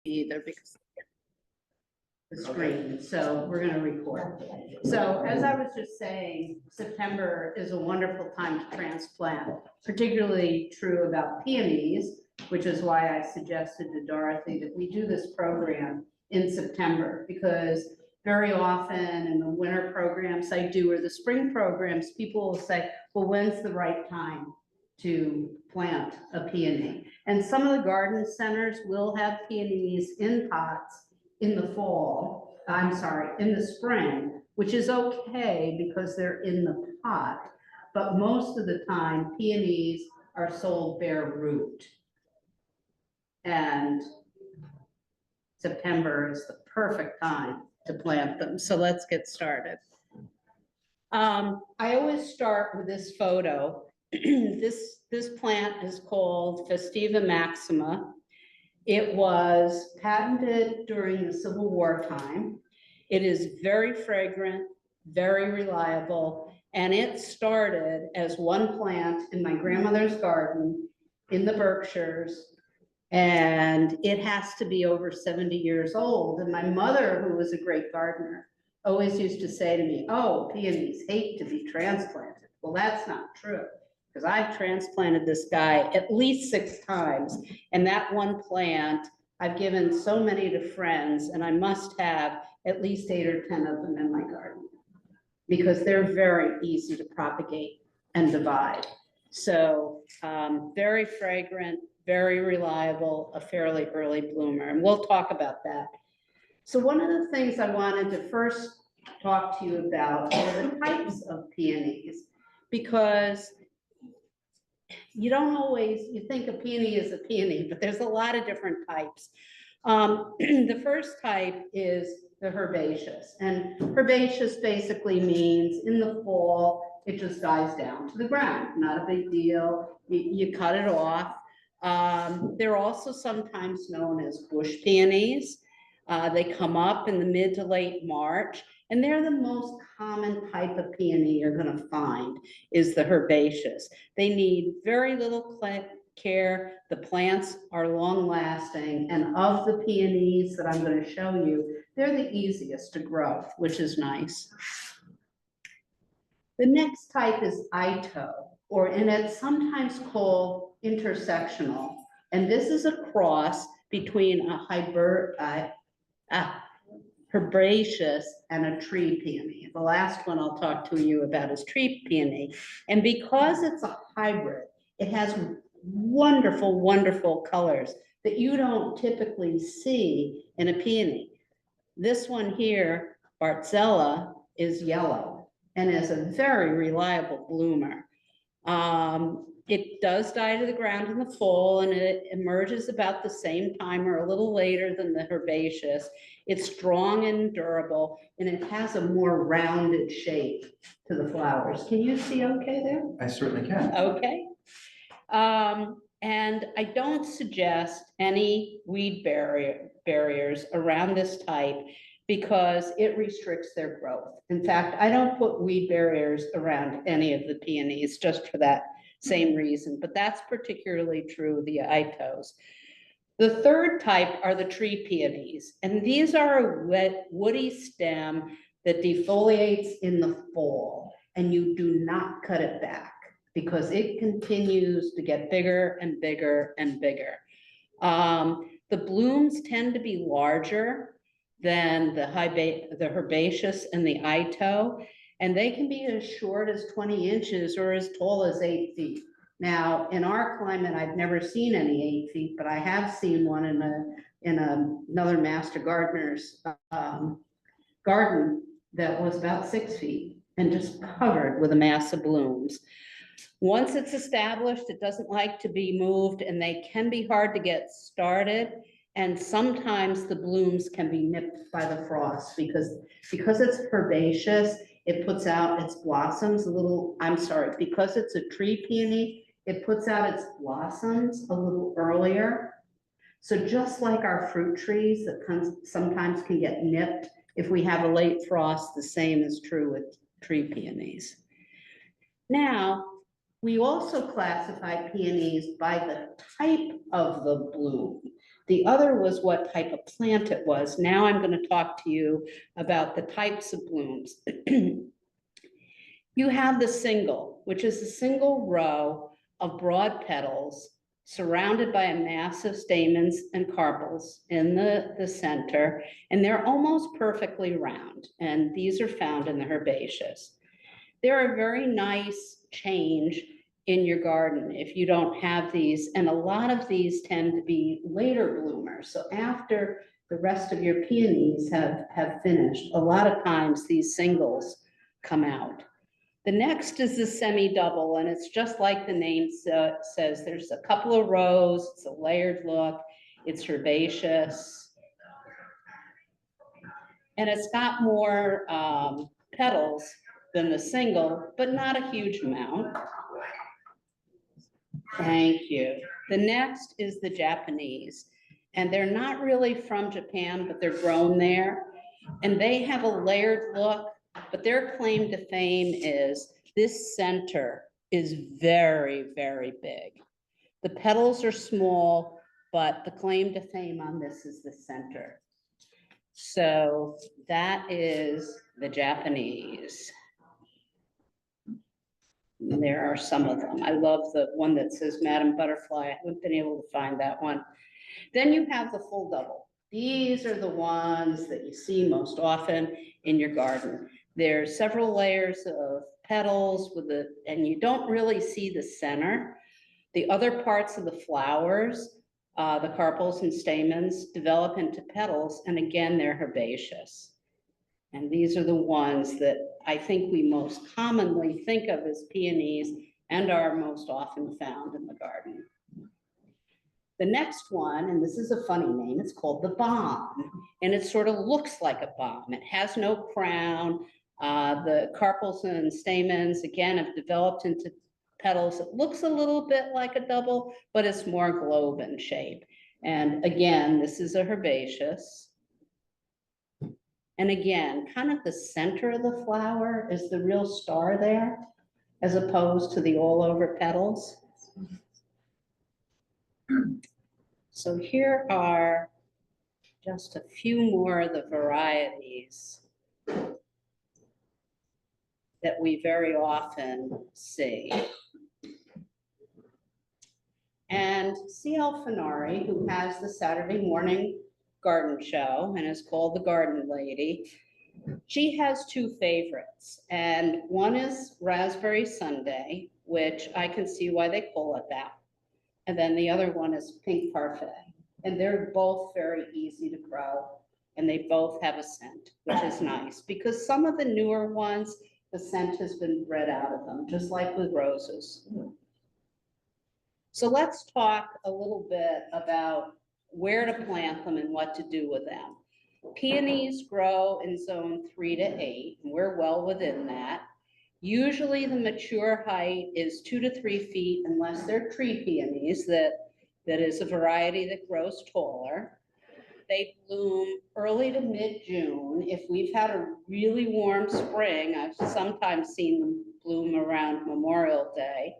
either because the screen, so we're gonna record. So as I was just saying, September is a wonderful time to transplant, particularly true about peonies, which is why I suggested to Dorothy that we do this program in September, because very often in the winter programs I do or the spring programs, people will say, well, when's the right time to plant a peony? And some of the garden centers will have peonies in pots in the fall, in the spring, which is okay because they're in the pot. But most of the time, peonies are sold bare root. And September is the perfect time to plant them. So let's get started. I always start with this photo. This plant is called Festiva maxima. It was patented during the Civil War time. It is very fragrant, very reliable, and it started as one plant in my grandmother's garden in the Berkshires, and it has to be over 70 years old. And my mother, who was a great gardener, always used to say to me, oh, peonies hate to be transplanted. Well, that's not true, because I've transplanted this guy at least 6 times, and that one plant I've given so many to friends, and I must have at least 8 or 10 of them in my garden, because they're very easy to propagate and divide. So very fragrant, very reliable, a fairly early bloomer, and we'll talk about that. So one of the things I wanted to first talk to you about are the types of peonies, because you don't always, you think a peony is a peony, but there's a lot of different types. The first type is the herbaceous, and herbaceous basically means in the fall, it just dies down to the ground, not a big deal. You cut it off. They're also sometimes known as bush peonies. They come up in the mid to late March, and they're the most common type of peony you're going to find is the herbaceous. They need very little care. The plants are long lasting, and of the peonies that I'm going to show you, they're the easiest to grow, which is nice. The next type is Ito, and it's sometimes called intersectional. And this is a cross between a herbaceous and a tree peony. The last one I'll talk to you about is tree peony. And because it's a hybrid, it has wonderful, wonderful colors that you don't typically see in a peony. This one here, Bartzella, is yellow and is a very reliable bloomer. It does die to the ground in the fall, and it emerges about the same time or a little later than the herbaceous. It's strong and durable, and it has a more rounded shape to the flowers. Can you see okay there? I certainly can. Okay. And I don't suggest any weed barriers around this type because it restricts their growth. In fact, I don't put weed barriers around any of the peonies just for that same reason, but that's particularly true of the Itos. The third type are the tree peonies, and these are a wet, woody stem that defoliates in the fall, and you do not cut it back because it continues to get bigger and bigger and bigger. The blooms tend to be larger than the herbaceous and the Ito, and they can be as short as 20 inches or as tall as 8 feet. Now, in our climate, I've never seen any 8 feet, but I have seen one in another master gardener's garden that was about 6 feet and just covered with a mass of blooms. Once it's established, it doesn't like to be moved, and they can be hard to get started. And sometimes the blooms can be nipped by the frost because it's herbaceous, it puts out its blossoms because it's a tree peony, it puts out its blossoms a little earlier. So just like our fruit trees that sometimes can get nipped if we have a late frost, the same is true with tree peonies. Now, we also classify peonies by the type of the bloom. The other was what type of plant it was. Now I'm going to talk to you about the types of blooms. You have the single, which is a single row of broad petals surrounded by a mass of stamens and carpels in the center, and they're almost perfectly round. And these are found in the herbaceous. They're a very nice change in your garden if you don't have these, and a lot of these tend to be later bloomers. So after the rest of your peonies have finished, a lot of times these singles come out. The next is the semi-double, and it's just like the name says. There's a couple of rows, it's a layered look, it's herbaceous, and it's got more petals than the single, but not a huge amount. Thank you. The next is the Japanese, and they're not really from Japan, but they're grown there, and they have a layered look. But their claim to fame is this center is very, very big. The petals are small, but the claim to fame on this is the center. So that is the Japanese. And there are some of them. I love the one that says Madam Butterfly. I haven't been able to find that one. Then you have the full double. These are the ones that you see most often in your garden. There's several layers of petals and you don't really see the center. The other parts of the flowers, the carpels and stamens, develop into petals, and again, they're herbaceous. And these are the ones that I think we most commonly think of as peonies and are most often found in the garden. The next one, and this is a funny name, it's called the bomb, and it sort of looks like a bomb. It has no crown. The carpels and stamens, again, have developed into petals. It looks a little bit like a double, but it's more globe in shape. And again, this is a herbaceous. And again, kind of the center of the flower is the real star there, as opposed to the all over petals. So here are just a few more of the varieties that we very often see. And C.L. Fenari, who has the Saturday morning garden show and is called the Garden Lady, she has two favorites. And one is Raspberry Sundae, which I can see why they call it that. And then the other one is Pink Parfait. And they're both very easy to grow. And they both have a scent, which is nice, because some of the newer ones, the scent has been bred out of them, just like with roses. So let's talk a little bit about where to plant them and what to do with them. Peonies grow in zone 3 to 8, and we're well within that. Usually the mature height is 2 to 3 feet, unless they're tree peonies, that is a variety that grows taller. They bloom early to mid-June. If we've had a really warm spring, I've sometimes seen them bloom around Memorial Day.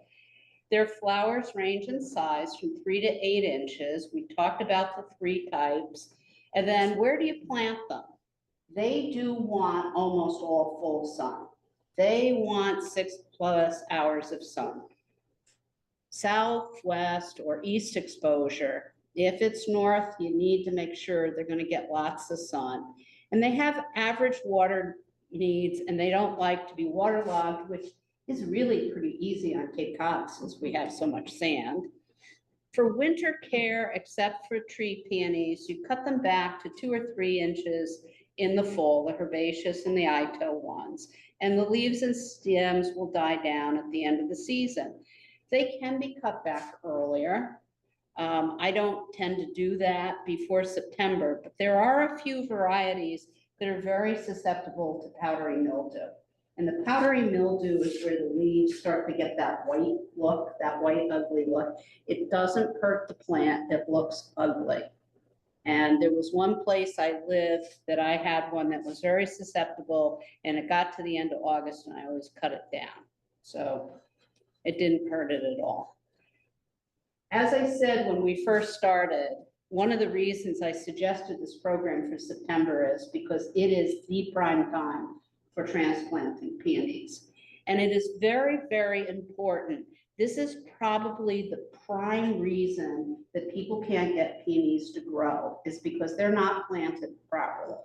Their flowers range in size from 3 to 8 inches. We talked about the 3 types. And then where do you plant them? They do want almost all full sun. They want 6+ hours of sun. Southwest or east exposure. If it's north, you need to make sure they're going to get lots of sun. And they have average water needs, and they don't like to be waterlogged, which is really pretty easy on Cape Cod since we have so much sand. For winter care, except for tree peonies, you cut them back to 2 or 3 inches in the fall, the herbaceous and the Ito ones, and the leaves and stems will die down at the end of the season. They can be cut back earlier. I don't tend to do that before September, but there are a few varieties that are very susceptible to powdery mildew. And the powdery mildew is where the leaves start to get that white look, that white ugly look. It doesn't hurt the plant, it looks ugly. And there was one place I lived that I had one that was very susceptible, and it got to the end of August and I always cut it down. So it didn't hurt it at all. As I said when we first started, one of the reasons I suggested this program for September is because it is the prime time for transplanting peonies. And it is very, very important. This is probably the prime reason that people can't get peonies to grow, is because they're not planted properly.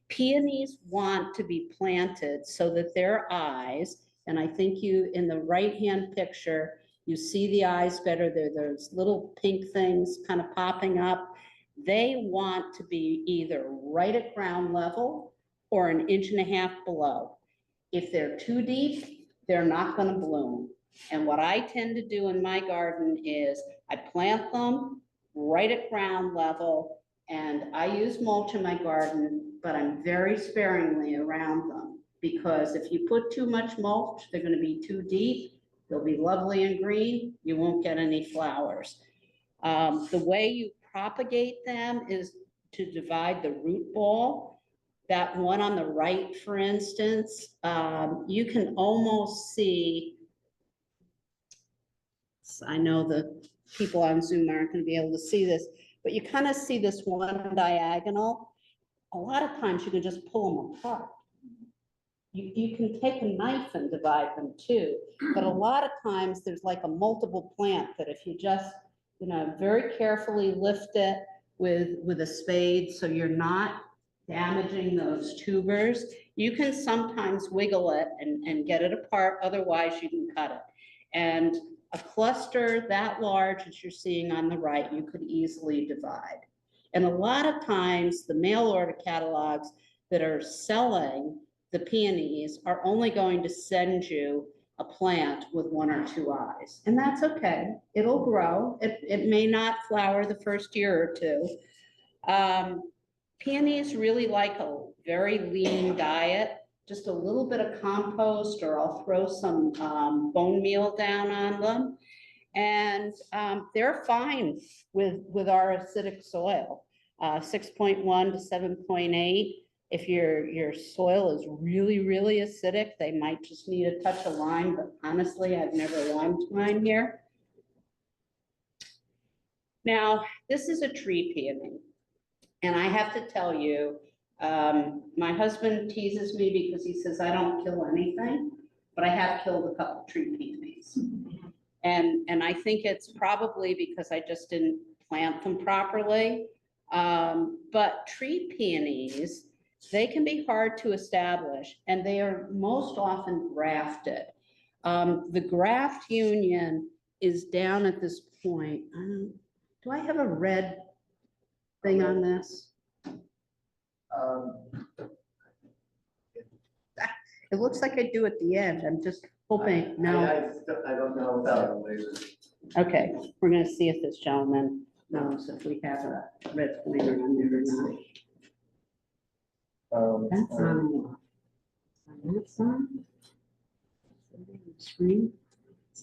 Peonies want to be planted so that their eyes, and I think you, in the right-hand picture, you see the eyes better. There's little pink things kind of popping up. They want to be either right at ground level or 1.5 inches below. If they're too deep, they're not going to bloom. And what I tend to do in my garden is I plant them right at ground level, and I use mulch in my garden, but I'm very sparingly around them, because if you put too much mulch, they're going to be too deep. They'll be lovely and green. You won't get any flowers. The way you propagate them is to divide the root ball. That one on the right, for instance, you can almost see, I know the people on Zoom aren't going to be able to see this, but you kind of see this one diagonal. A lot of times you can just pull them apart. You can take a knife and divide them too, but a lot of times there's like a multiple plant that if you just, very carefully lift it with a spade so you're not damaging those tubers, you can sometimes wiggle it and get it apart. Otherwise, you can cut it. And a cluster that large as you're seeing on the right, you could easily divide. And a lot of times the mail order catalogs that are selling the peonies are only going to send you a plant with 1 or 2 eyes. And that's okay. It'll grow. It may not flower the first year or two. Peonies really like a very lean diet. Just a little bit of compost, or I'll throw some bone meal down on them. And they're fine with our acidic soil, 6.1 to 7.8. If your soil is really, really acidic, they might just need a touch of lime, but honestly, I've never limed mine here. Now, this is a tree peony. And I have to tell you, my husband teases me because he says I don't kill anything, but I have killed a couple tree peonies. And I think it's probably because I just didn't plant them properly. But tree peonies, they can be hard to establish, and they are most often grafted. The graft union is down at this point. Do I have a red thing on this? It looks like I do at the end. I'm just hoping. No. I don't know about laser. Okay, we're gonna see if this gentleman knows if we have a red pointer on there or not. That's on that side. Screen.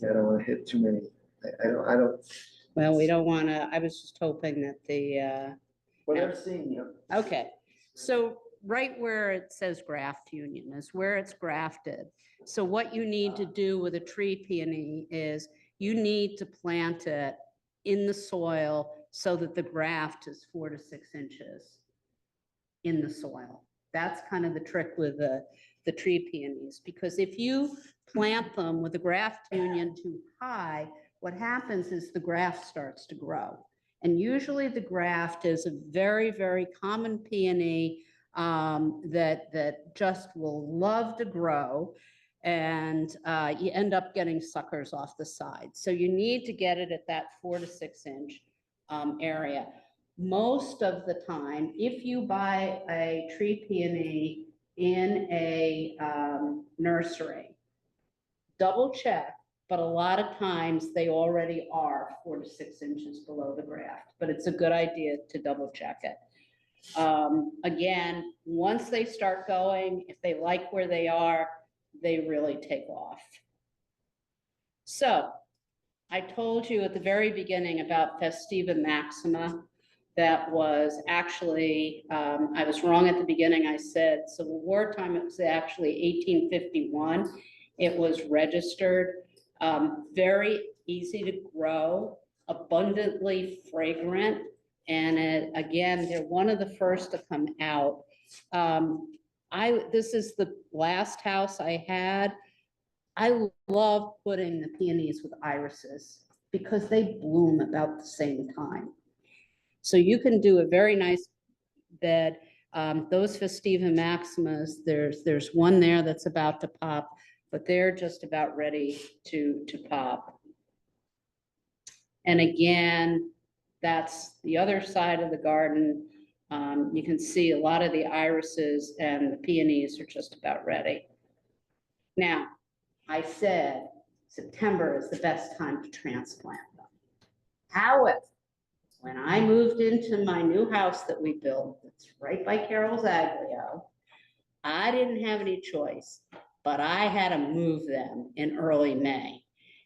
Yeah, I don't want to hit too many. I don't. Well, we don't want to. I was just hoping that the. What I'm seeing you. Okay, so right where it says graft union is where it's grafted. So what you need to do with a tree peony is you need to plant it in the soil so that the graft is 4 to 6 inches in the soil. That's kind of the trick with the tree peonies, because if you plant them with the graft union too high, what happens is the graft starts to grow. And usually the graft is a very, very common peony that just will love to grow, and you end up getting suckers off the side. So you need to get it at that 4 to 6 inch area. Most of the time, if you buy a tree peony in a nursery, double check, but a lot of times they already are 4 to 6 inches below the graft, but it's a good idea to double check it. Again, once they start going, if they like where they are, they really take off. So I told you at the very beginning about Festiva maxima. That was actually, I was wrong at the beginning. I said Civil War time, it was actually 1851. It was registered, very easy to grow, abundantly fragrant. Again, they're one of the first to come out. This is the last house I had. I love putting the peonies with irises because they bloom about the same time. So you can do a very nice bed. Those Festiva Maximas, there's one there that's about to pop, but they're just about ready to pop. And again, that's the other side of the garden. You can see a lot of the irises and the peonies are just about ready. Now, I said September is the best time to transplant them. However, when I moved into my new house that we built, it's right by Carol's Aglio, I didn't have any choice, but I had to move them in early May.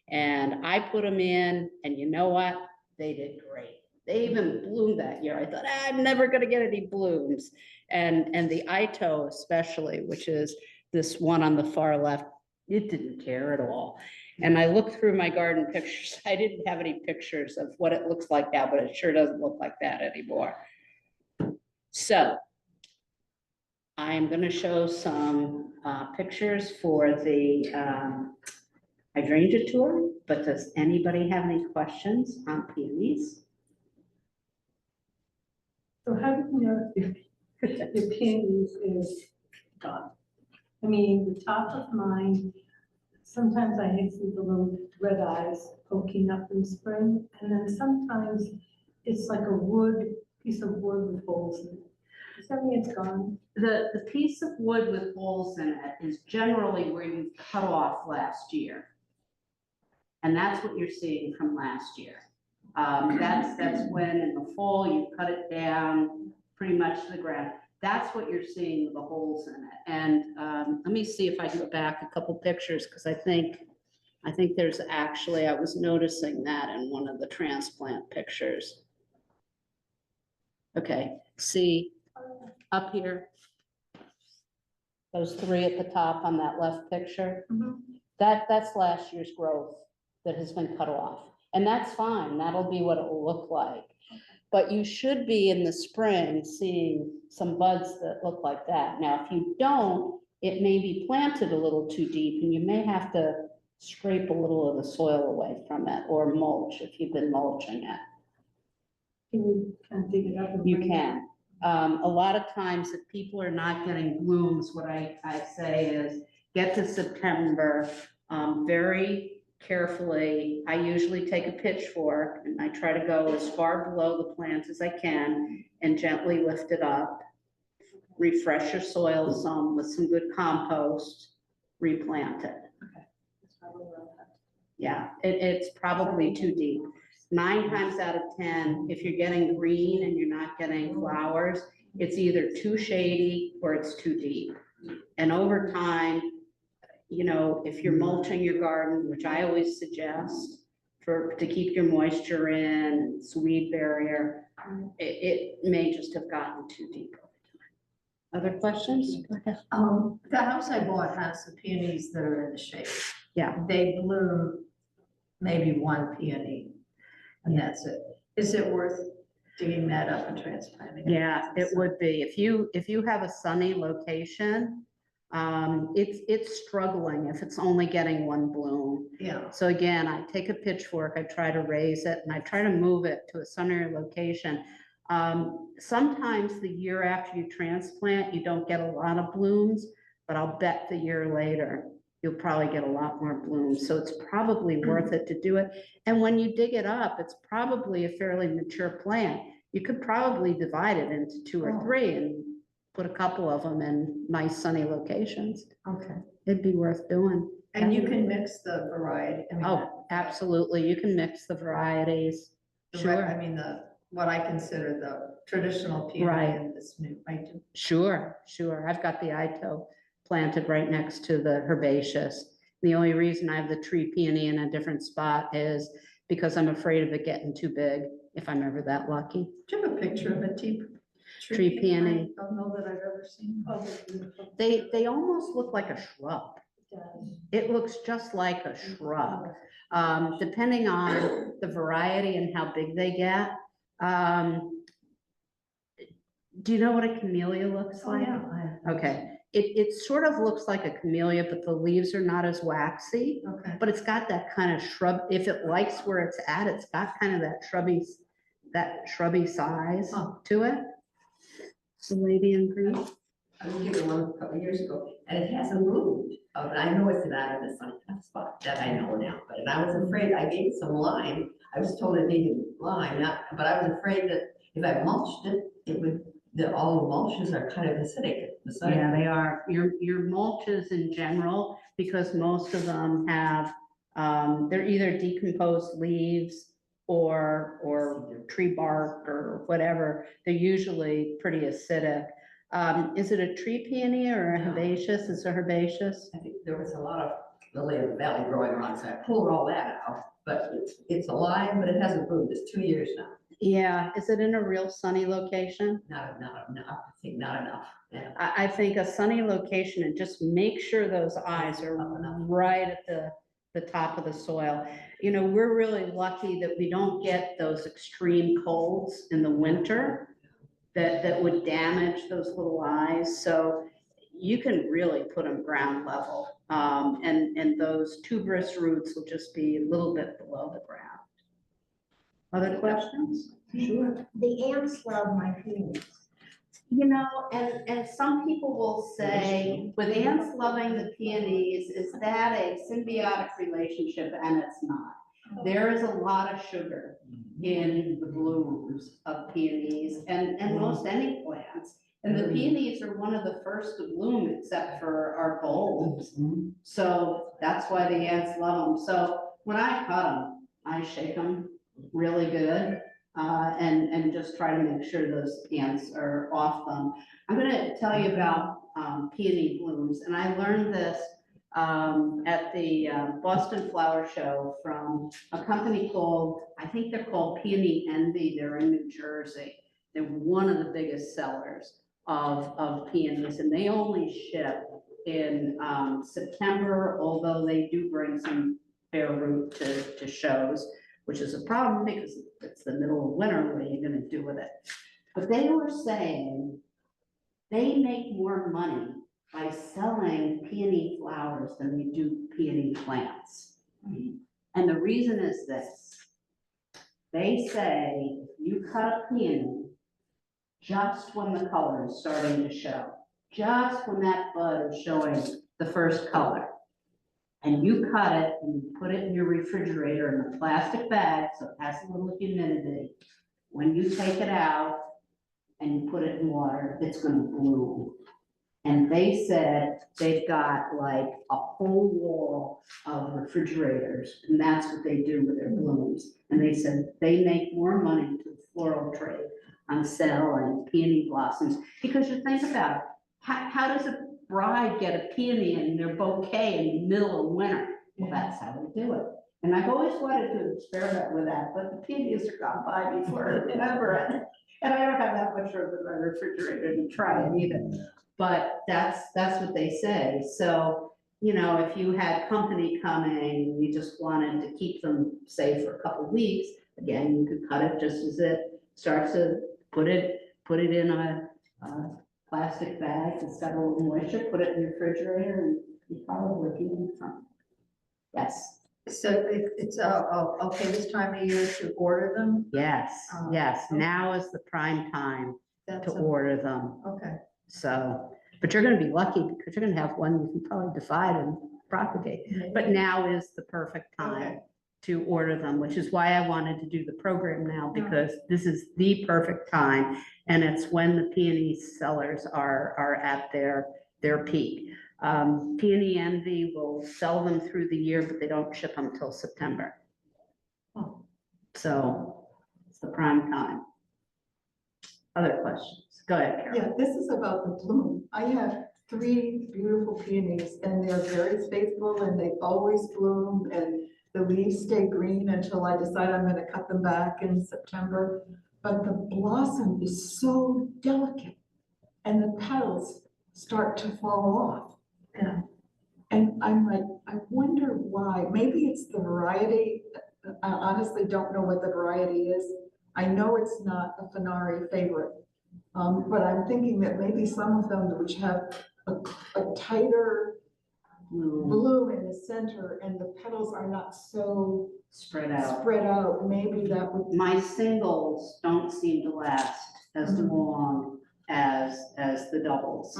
And I put them in, and you know what? They did great. They even bloomed that year. I thought, I'm never gonna get any blooms. And the Ito especially, which is this one on the far left, it didn't care at all. And I looked through my garden pictures. I didn't have any pictures of what it looks like now, but it sure doesn't look like that anymore. So I'm going to show some pictures for the hydrangea tour, but does anybody have any questions on peonies? So how do you know if the peonies is gone? I mean, the top of mine, sometimes I see the little red eyes poking up in spring, and then sometimes it's like a piece of wood with holes in it. Does that mean it's gone? The piece of wood with holes in it is generally where you cut off last year. And that's what you're seeing from last year. That's when in the fall you cut it down pretty much to the ground. That's what you're seeing with the holes in it. And let me see if I can go back a couple pictures, because I think there's actually, I was noticing that in one of the transplant pictures. Okay, see up here, those three at the top on that left picture, that's last year's growth that has been cut off. And that's fine, that'll be what it will look like. But you should be in the spring seeing some buds that look like that. Now, if you don't, it may be planted a little too deep and you may have to scrape a little of the soil away from it or mulch if you've been mulching it. Can you kind of dig it up? You can. A lot of times if people are not getting blooms, what I say is get to September, very carefully. I usually take a pitchfork and I try to go as far below the plant as I can and gently lift it up. Refresh your soil some with some good compost, replant it. Yeah, it's probably too deep. 9 times out of 10, if you're getting green and you're not getting flowers, it's either too shady or it's too deep. And over time, you know, if you're mulching your garden, which I always suggest to keep your moisture in, it's a weed barrier, it may just have gotten too deep. Other questions? Go ahead. The house I bought has the peonies that are in the shade. Yeah. They bloom maybe one peony, and that's it. Is it worth digging that up and transplanting it? Yeah, it would be. If you have a sunny location, it's struggling if it's only getting one bloom. Yeah. So again, I take a pitchfork, I try to raise it, and I try to move it to a sunnier location. Sometimes the year after you transplant, you don't get a lot of blooms, but I'll bet the year later, you'll probably get a lot more blooms. So it's probably worth it to do it. And when you dig it up, it's probably a fairly mature plant. You could probably divide it into 2 or 3 and put a couple of them in nice sunny locations. Okay. It'd be worth doing. And you can mix the variety. I mean, Oh, absolutely. You can mix the varieties. I mean, what I consider the traditional peony Right. and this new, I do. Sure. I've got the Ito planted right next to the herbaceous. The only reason I have the tree peony in a different spot is because I'm afraid of it getting too big if I'm ever that lucky. Do you have a picture of a Tree peony. I don't know that I've ever seen. Oh, they're beautiful. They almost look like a shrub. It does. It looks just like a shrub. Depending on the variety and how big they get. Do you know what a camellia looks Oh, like? yeah. Okay, it sort of looks like a camellia, but the leaves are not as waxy, Okay. but it's got that kind of shrub, if it likes where it's at, it's got kind of that shrubby size Huh. to it. The lady in green. I was given one a couple of years ago, and it hasn't moved. But I know it's not in the sunny spot, that I know now, but I was afraid, I gave it some lime. I was told it needed lime, but I was afraid that if I mulched it, it would, that all the mulches are kind of acidic. Yeah, they are. Your mulches in general, because most of them have, they're either decomposed leaves or tree bark or whatever. They're usually pretty acidic. Is it a tree peony or a No. herbaceous? It's a herbaceous. I think there was a lot of lily of the valley growing around, so I pulled all that out. But it's alive, but it hasn't moved. It's 2 years now. Yeah, is it in a real sunny location? Not enough, I think not enough. Yeah. I think a sunny location, and just make sure those eyes are right at the top of the soil. You know, we're really lucky that we don't get those extreme colds in the winter that would damage those little eyes. So you can really put them ground level. And those tuberous roots will just be a little bit below the ground. Other questions? Sure. The ants love my peonies. You know, and some people will say, with ants loving the peonies, is that a symbiotic relationship? And it's not. There is a lot of sugar in the blooms of peonies and most any plants. And the peonies are one of the first to bloom except for our bulbs. So that's why the ants love them. So when I cut them, I shake them really good. And just try to make sure those ants are off them. I'm gonna tell you about peony blooms, and I learned this at the Boston Flower Show from a company called, I think they're called Peony Envy. They're in New Jersey. They're one of the biggest sellers of peonies, and they only ship in September, although they do bring some bare root to shows, which is a problem because it's the middle of winter. What are you gonna do with it? But they were saying they make more money by selling peony flowers than they do peony plants. And the reason is this. They say you cut a peony just when the color is starting to show, just when that bud is showing the first color. And you cut it and you put it in your refrigerator in a plastic bag, so it has a little humidity. When you take it out and you put it in water, it's gonna bloom. And they said they've got like a whole wall of refrigerators, and that's what they do with their blooms. And they said they make more money to the floral trade on selling peony blossoms, because you think about it, how does a bride get a peony in their bouquet in the middle of winter? Well, that's how they do it. And I've always wanted to experiment with that, but the peonies are gone by before I remember it. And I don't have that much room in my refrigerator to try it either. But that's what they say. So, you know, if you had company coming, and you just wanted to keep them, say, for a couple of weeks, again, you could cut it just as it starts to put it in a plastic bag that's got a little moisture, put it in your refrigerator, and you probably can eat from. Yes. So it's okay this time of year to order them? Yes, Oh, yes. okay. Now is the prime time to That's order them. okay. So, but you're gonna be lucky because you're gonna have one you can probably divide and propagate. But now is the perfect time Okay. to order them, which is why I wanted to do the program now, Yeah. because this is the perfect time. And it's when the peony sellers are at their peak. Peony Envy will sell them through the year, but they don't ship them till September. Oh. So it's the prime time. Other questions? Go ahead, Carol. Yeah, this is about the bloom. I have 3 beautiful peonies and they're very faithful and they always bloom and the leaves stay green until I decide I'm gonna cut them back in September. But the blossom is so delicate and the petals start to fall off. Yeah. And I'm like, I wonder why. Maybe it's the variety. I honestly don't know what the variety is. I know it's not a Fenari favorite. But I'm thinking that maybe some of them which have a tighter bloom in the center and the petals are not so Spread out. spread out, maybe that would. My singles don't seem to last as Mhm. long as the doubles.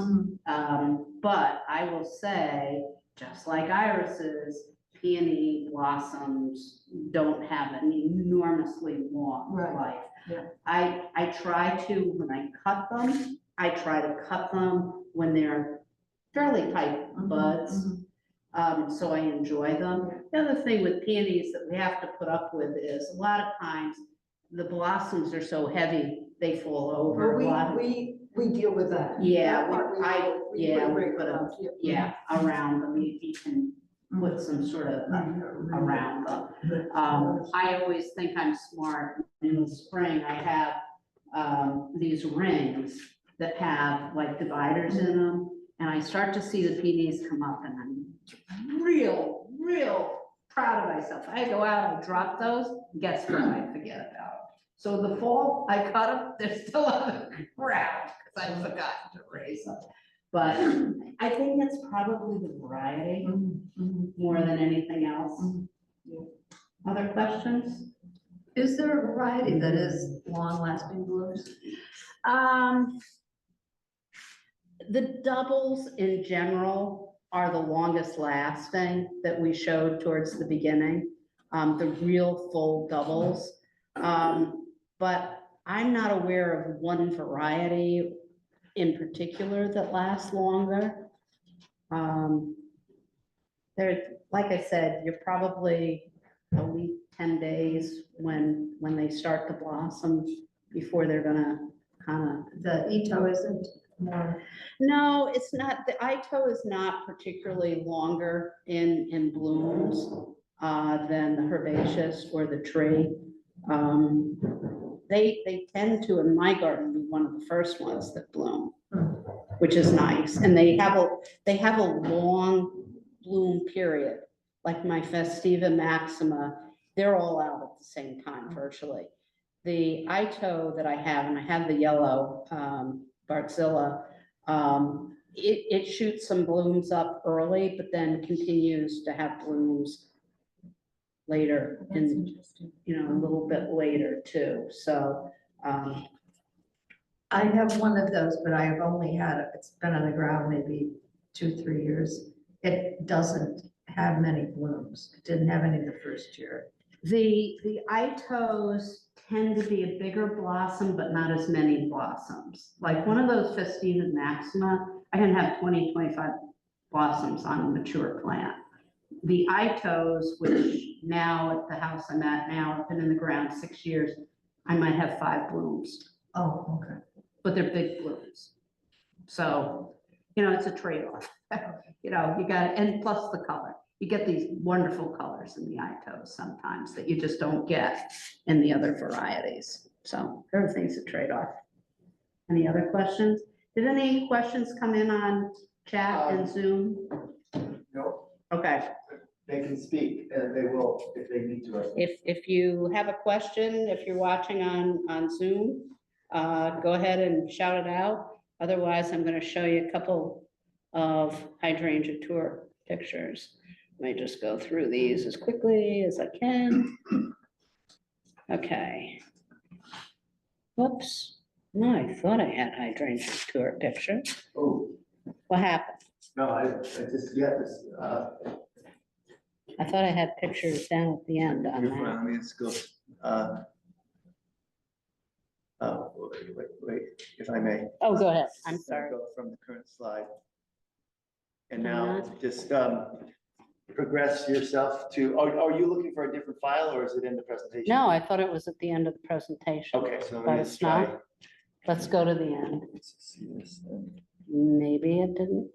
But I will say, just like irises, peony blossoms don't have an enormously long Right, life. yeah. I try to, when I cut them, I try to cut them when they're fairly tight buds. So I enjoy them. The other thing with peonies that we have to put up with is a lot of times the blossoms are so heavy, they fall over a lot. Well, we deal with that. Yeah, That part we yeah, put we break put a- around, Yeah, around them, you can put some sort of around them. I always think I'm smart. In the spring, I have these rings that have like dividers in them. And I start to see the peonies come up and I'm real proud of myself. I go out, I drop those, guess what, I forget about it. So the fall, I cut them, they're still on the ground because I forgot to raise them. But I think it's probably the variety more than anything else. Other questions? Is there a variety that is long-lasting blooms? The doubles in general are the longest lasting that we showed towards the beginning, the real full doubles. But I'm not aware of one variety in particular that lasts longer. There, like I said, you're probably a week, 10 days when they start to blossom before they're gonna kind of. The Ito isn't more, No, it's not, the Ito is not particularly longer in blooms than the herbaceous or the tree. They tend to, in my garden, be one of the first ones that bloom, which is nice. And they have a long bloom period, like my Festiva Maxima, they're all out at the same time virtually. The Ito that I have, and I have the yellow Bartzilla, it shoots some blooms up early, but then continues to have blooms later That's in, interesting. a little bit later too. So, I have one of those, but I have only had, it's been on the ground maybe 2-3 years. It doesn't have many blooms. It didn't have any the first year. the Itos tend to be a bigger blossom, but not as many blossoms. Like one of those Festiva Maxima, I can have 20, 25 blossoms on a mature plant. The Itos, which now at the house I'm at now, have been in the ground 6 years, I might have 5 blooms, Oh, okay. but they're big blooms. So, it's a trade-off. You got, and plus the color. You get these wonderful colors in the Itos sometimes that you just don't get in the other varieties. So everything's a trade-off. Any other questions? Did any questions come in on chat and Zoom? No, Okay. they can speak, and they will if they need to. If you have a question, if you're watching on Zoom, go ahead and shout it out. Otherwise, I'm going to show you a couple of hydrangea tour pictures. Let me just go through these as quickly as I can. Okay. Whoops. No, I thought I had hydrangea tour picture. Oh, What happened? no, I just, yeah, this, I thought I had pictures down at the end on you're that. fine, let me just go, wait, if I may. Oh, go ahead. I'm sorry. Go from the current slide. And now just progress yourself to, are you looking for a different file or is it in the presentation? No, I thought it was at the end of the presentation. Okay, so But let me it's just try. not. Let's go to the end. Let's see this then, Maybe it didn't.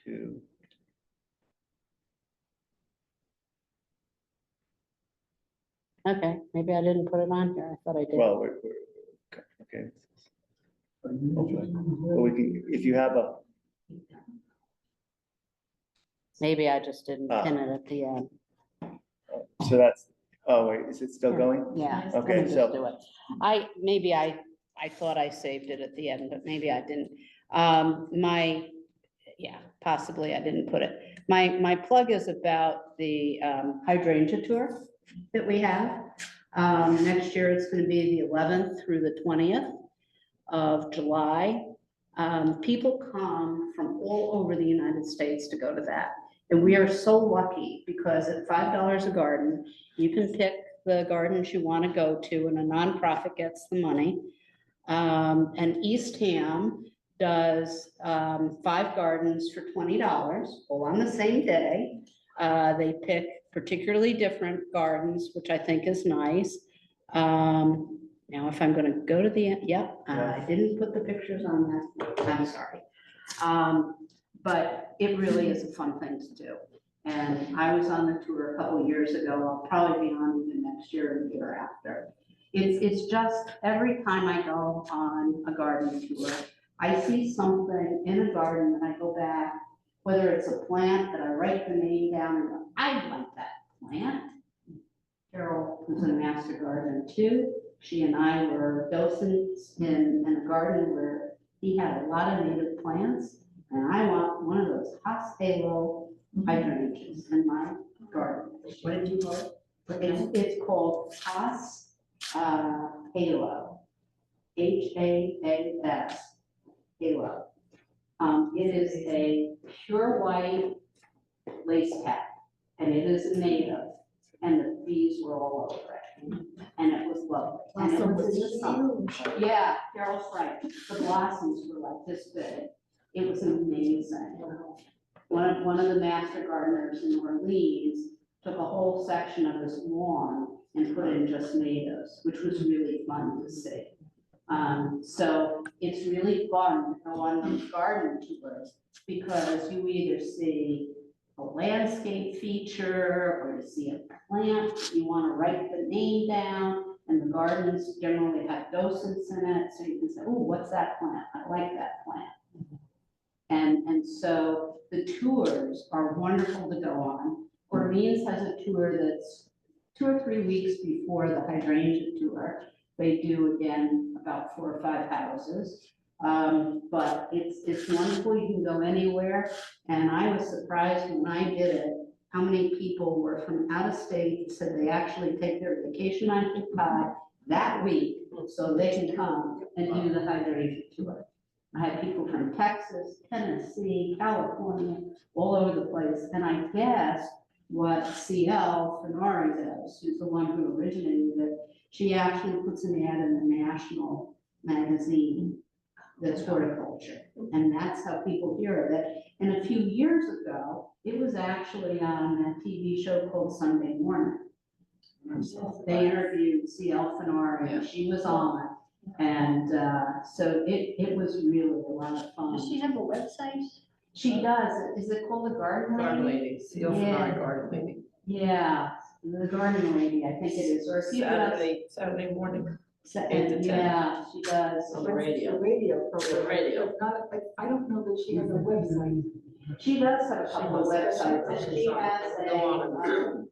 2. Okay, maybe I didn't put it on here. I thought I did. Well, we're okay. Hopefully. Well, we can, if you have a, Maybe I just didn't Ah. pin it at the end. so that's, oh, wait, is it still going? Yeah. let Okay, me just so- do it. Maybe I I thought I saved it at the end, but maybe I didn't. Yeah, possibly I didn't put it. My plug is about the hydrangea tour that we have. Next year, it's gonna be the 11th through the 20th of July. People come from all over the United States to go to that. And we are so lucky because at $5 a garden, you can pick the gardens you want to go to and a nonprofit gets the money. And Eastham does 5 gardens for $20, all on the same day. They pick particularly different gardens, which I think is nice. Now, if I'm gonna go to the, yep, I didn't put the pictures on that, I'm sorry. But it really is a fun thing to do. And I was on the tour a couple of years ago, I'll probably be on even next year and the year after. It's just, every time I go on a garden tour, I see something in a garden and I go back, whether it's a plant that I write the name down and go, I like that plant. Carol, who's a master gardener too, she and I were docents in a garden where he had a lot of native plants. And I want one of those halo hydrangeas in my garden. What did you call it? It's called Haas Halo, HAAS, Halo. It is a pure white lace cap, and it is native, and the bees were all over it, and it was lovely. And it was in the summer. Yeah, Carol's right. The blossoms were like this big. It was amazing. One of the master gardeners in New Orleans took a whole section of his lawn and put in just natives, which was really fun to see. So it's really fun to go on these garden tours because you either see a landscape feature or you see a plant, you want to write the name down, and the gardens generally have docents in it, so you can say, oh, what's that plant? I like that plant. And so the tours are wonderful to go on. Orleans has a tour that's 2 or 3 weeks before the hydrangea tour. They do again about 4 or 5 houses. But it's wonderful, you can go anywhere. And I was surprised when I did it, how many people were from out of state, said they actually take their vacation on Cape Cod that week so they can come and do the hydrangea tour. I had people from Texas, Tennessee, California, all over the place. And I guess what CL Fenari does, who's the one who originated it, she actually puts an ad in the national magazine that's horticulture. And that's how people hear of it. And a few years ago, it was actually on a TV show called Sunday Morning. They interviewed CL Fenari, and she was on. And so it was really a lot of fun. Does she have a website? She does. Is it called the Garden Lady? Garden Lady, Yeah. Garden Lady. Yeah, the Garden Lady, I think it is. Or she does. Saturday morning And 8 to 10. yeah, she does. on the radio. The radio program. The radio. But not, I don't know that she has a website. She does have a couple of websites. And she has Go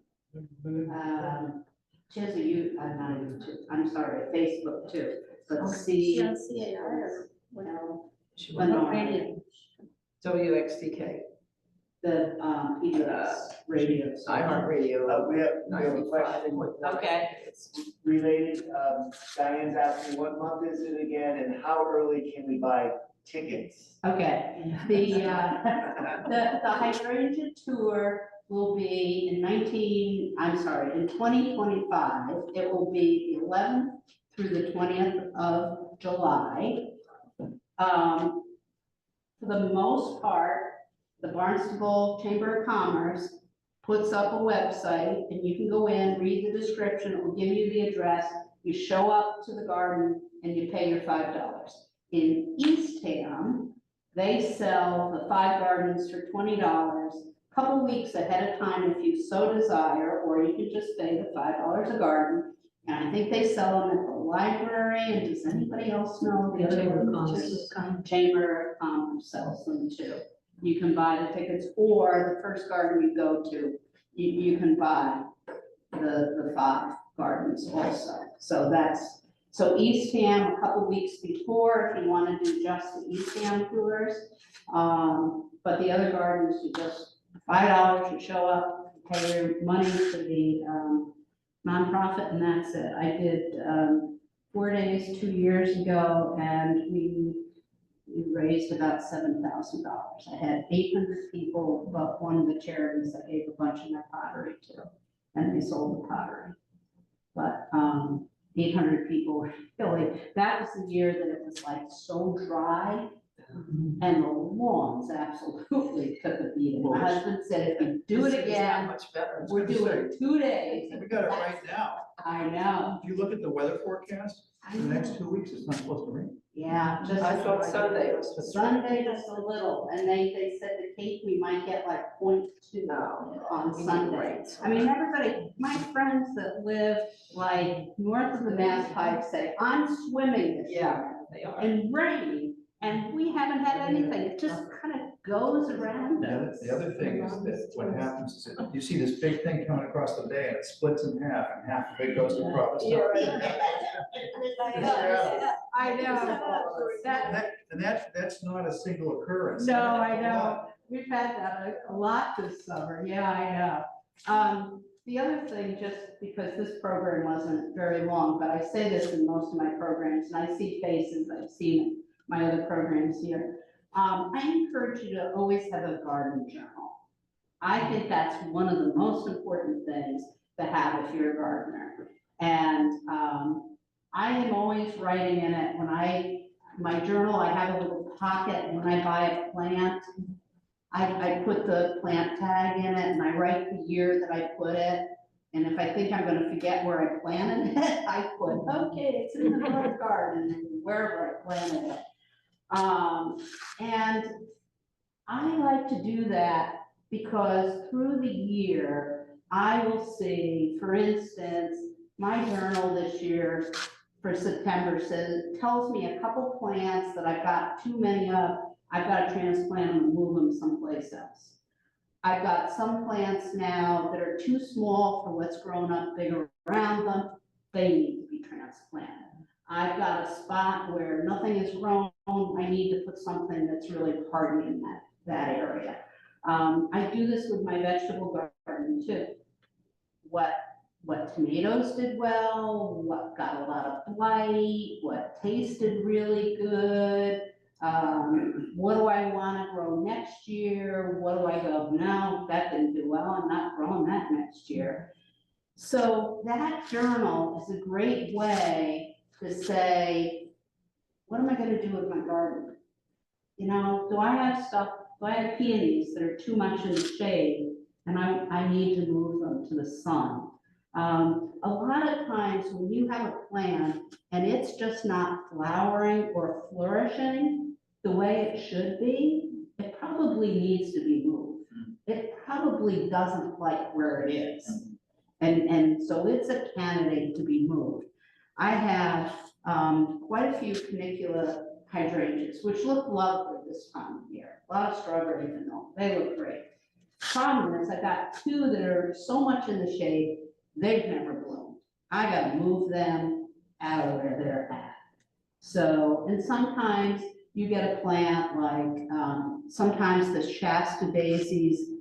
she has not a YouTube, I'm sorry, a Facebook too. But She on CAR or well, She but went no, on WXDK, the PBS radio. iHeartRadio. We have a question Okay. related, Diane's asking, what month is it again, and how early can we buy tickets? Okay, the hydrangea tour will be in 2025. It will be the 11th through the 20th of July. For the most part, the Barnstable Chamber of Commerce puts up a website and you can go in, read the description, it will give you the address. You show up to the garden and you pay your $5. In Eastham, they sell the 5 gardens for $20, a couple weeks ahead of time if you so desire, or you can just pay the $5 a garden. And I think they sell them at the library, and does anybody else know the other Chamber of one? Commerce. Chamber of Commerce sells them too. You can buy the tickets, or the first garden you go to, you can buy the 5 gardens also. So So Eastham, a couple weeks before, if you want to do just the Eastham tours. But the other gardens, you just $5, you show up, pay your money to the nonprofit, and that's it. I did 4 days 2 years ago, and we raised about $7,000. I had 800 people, but one of the charities I gave a bunch of my pottery to, and they sold the pottery. But 800 people, really, that was the year that it was like so dry, and the lawns absolutely took a beating. My husband said, if we do it again, Much better. we're doing 2 days. We got it right now. I know, If you look at the weather forecast, I for the next know. 2 weeks, it's not supposed to rain. Yeah, just. I thought Sunday was supposed to. Sunday just a little, and they said the Cape, we might get like 0.2 on Sunday. I mean, everybody, my friends that live like north of the Mass Pike say, I'm swimming this Yeah, year they are. in rain, and we haven't had anything. It just kind of goes around us. The other thing is that what happens is that you see this big thing coming across the bay and it splits in half and half of it goes to Providence. I know. And that's not a single occurrence. No, I know. We've had that a lot this summer. Yeah, I know. The other thing, just because this program wasn't very long, but I say this in most of my programs, and I see faces, I've seen my other programs here. I encourage you to always have a garden journal. I think that's one of the most important things to have if you're a gardener. And I am always writing in it my journal, I have a little pocket. When I buy a plant, I put the plant tag in it and I write the year that I put it. And if I think I'm gonna forget where I planted it, I put, okay, it's in the front garden and wherever I planted it. And I like to do that because through the year, I will see, for instance, my journal this year for September tells me a couple plants that I've got too many of, I've got to transplant them and move them someplace else. I've got some plants now that are too small for what's grown up big around them. They need to be transplanted. I've got a spot where nothing is grown. I need to put something that's really hardy in that area. I do this with my vegetable garden too. What tomatoes did well, what got a lot of blight, what tasted really good. What do I want to grow next year? What do I go, no, that didn't do well, I'm not growing that next year. So that journal is a great way to say, what am I going to do with my garden? You know, do I have peonies that are too much in the shade and I need to move them to the sun? A lot of times when you have a plant and it's just not flowering or flourishing the way it should be, it probably needs to be moved. It probably doesn't like where it is. And so it's a candidate to be moved. I have quite a few canicula hydrangeas, which look lovely this time of year. A lot of strawberry vanilla, they look great. Problem is, I got 2 that are so much in the shade, they've never bloomed. I gotta move them out of where they're at. So, and sometimes you get a plant like, sometimes the Shasta daisies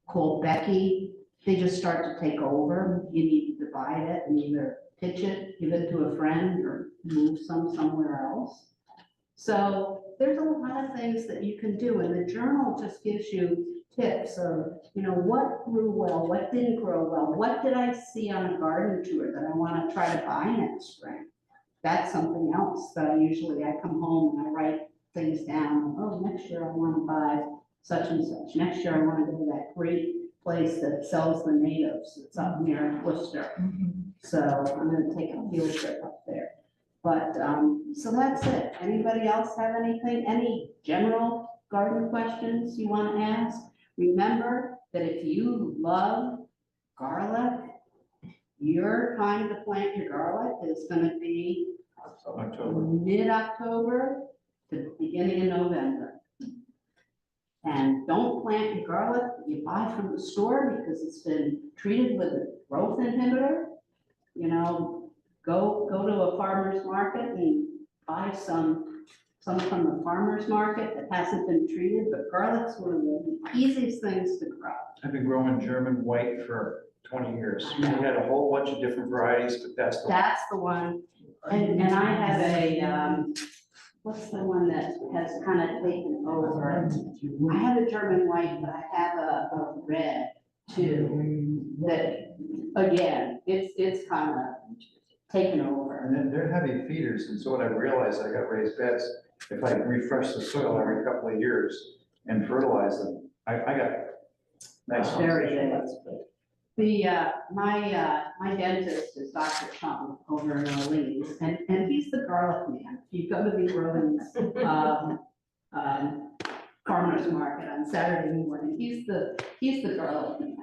called Becky, they just start to take over. You need to divide it and either pitch it, give it to a friend, or move some somewhere else. So there's a lot of things that you can do, and the journal just gives you tips of, you know, what grew well, what didn't grow well, what did I see on a garden tour that I want to try to buy next spring. That's something else that I come home and I write things down. Oh, next year I want to buy such and such. Next year I want to go to that great place that sells the natives. It's up near Worcester. So I'm going to take a field trip up there. But, so that's it. Anybody else have anything, any general garden questions you want to ask? Remember that if you love garlic, your time to plant your garlic is going to be October. mid-October to the beginning of November. And don't plant your garlic that you buy from the store because it's been treated with a growth inhibitor. You know, go to a farmer's market and buy some from the farmer's market that hasn't been treated, but garlic's one of the easiest things to grow. I've been growing German white for 20 years. I We know. had a whole bunch of different varieties, but that's the one. That's the one. And I have a, what's the one that has kind of taken over? I have a German white, but I have a red too, that, again, it's kind of taken over. And then they're heavy feeders, and so what I realized, I got raised beds, if I refresh the soil every couple of years and fertilize them, I got nice ones. Very good. The, my dentist is Dr. Chung over in Orleans, and he's the garlic man. You go to the Orleans, farmer's market on Saturday morning, he's the garlic man.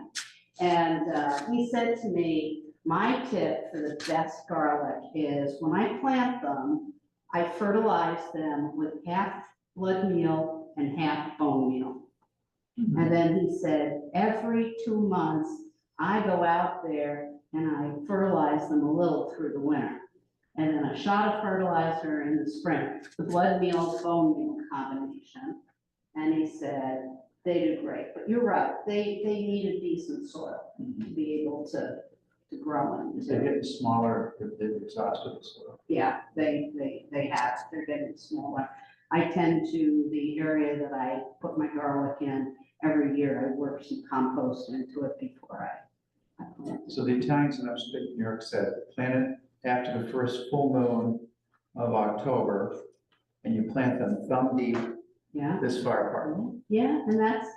And, he said to me, my tip for the best garlic is when I plant them, I fertilize them with half blood meal and half bone meal. And then he said, every 2 months, I go out there and I fertilize them a little through the winter. And then a shot of fertilizer in the spring, the blood meal, bone meal combination. And he said, they do great, but you're right, they need a decent soil to be able to grow in. They're getting smaller, they've exhausted the soil. Yeah, they have, they're getting smaller. I tend to, the area that I put my garlic in, every year I work some compost into it before I plant it. So the Italians in upstate New York said, plant it after the first full moon of October, and you plant them thumb deep Yeah, this far apart. yeah, and that's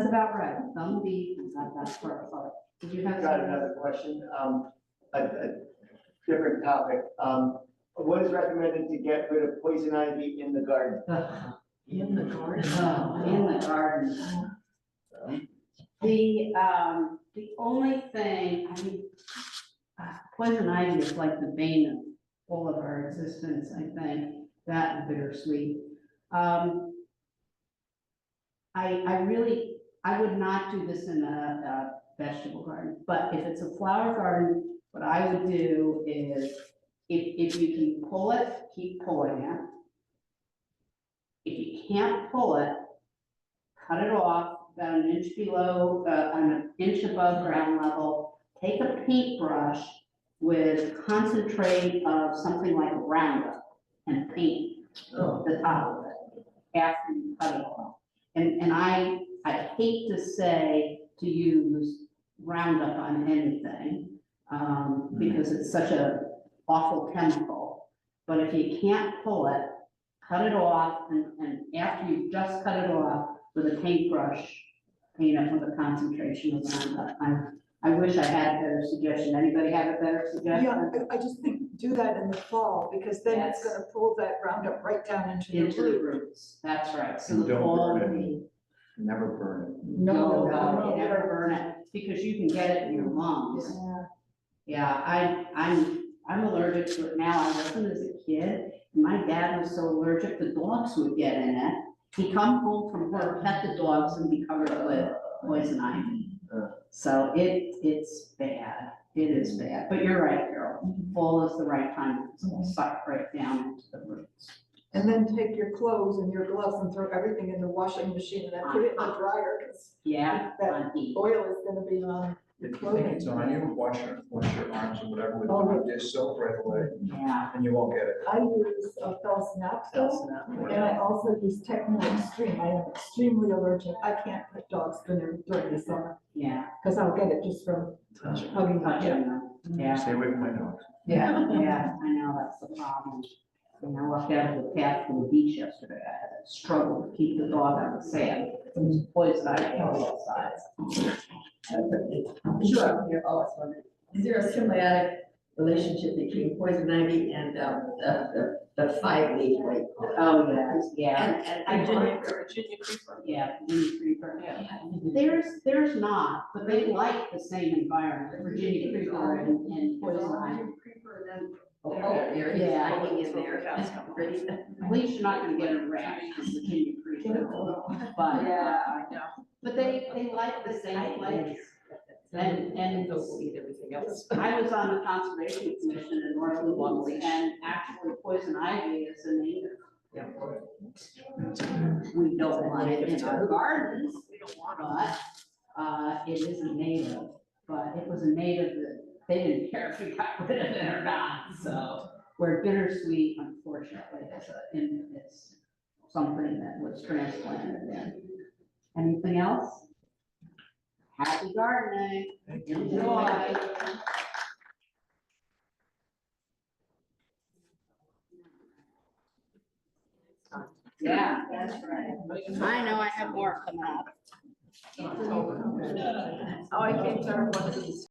about right, thumb deep, and that's far apart. Did you have? Got another question, a different topic. What is recommended to get rid of poison ivy in the garden? In the garden. Oh, in the garden. The only thing, I mean, poison ivy is like the bane of all of our existence, I think, that and bittersweet. I would not do this in a vegetable garden, but if it's a flower garden, what I would do is, if you can pull it, keep pulling it. If you can't pull it, cut it off about an inch below, an inch above ground level. Take a paintbrush with concentrate of something like Roundup and paint the top of it after you cut it off. And I hate to say to use Roundup on anything, because it's such a awful chemical. But if you can't pull it, cut it off, and after you've just cut it off with a paintbrush, paint it with a concentration of Roundup. I wish I had a better suggestion. Anybody have a better Yeah, suggestion? I just think do that in the fall, because then it's Yes. gonna pull that Roundup right down into the Into the root. roots, that's right. So And the don't fall burn would it. be. Never burn it. No, you never burn it, because you can get it in your lungs. Yeah. Yeah, I'm allergic to it now. I wasn't as a kid. My dad was so allergic, the dogs would get in it. He'd come home from work, pet the dogs, and be covered with poison ivy. So it's bad. It is bad. But you're right, Carol. Fall is the right time. It's gonna suck right down into the roots. And then take your clothes and your gloves and throw everything in the washing machine and then put it in the dryer, because Yeah, that on heat. oil is gonna be on. If you think it's on you, wash your arms or whatever with Oh, dish soap right away, Yeah. and you won't get it. I use Felsnapso, and I also use Techno Extreme. I am extremely allergic. I can't put dogs during the summer, Yeah. because I'll get it just from hugging my Touching cat. them. Yeah. Stay away from my dogs. Yeah, I know, that's the problem. When I walked out of the path from the beach yesterday, I had a struggle to keep the dog on the sand. It was poison ivy on both sides. Sure, you're always wondering, is there a symbiotic relationship between poison ivy and the 5-leaf white? Oh, yes, yeah, And I Virginia did, creeper. yeah, Virginia creeper. There's not, but they like the same environment, Virginia creeper and poison ivy. Creeper, then, there he's Yeah. hiding in there. Pretty- At least you're not gonna get a rash from Virginia creeper. But, Yeah, I know. but they like the same place. And Those will eat everything else. I was on the Conservation Commission in North Lublin, and actually poison ivy is a native. Yeah. We don't want it in our gardens, but, it is a native, but it was a native that they didn't care if we got rid of it or not, so. Where bittersweet, unfortunately, it's something that was transplanted in. Anything else? Happy gardening. Enjoy. Yeah, that's right. I know, I have more coming up. Oh, I came to one of these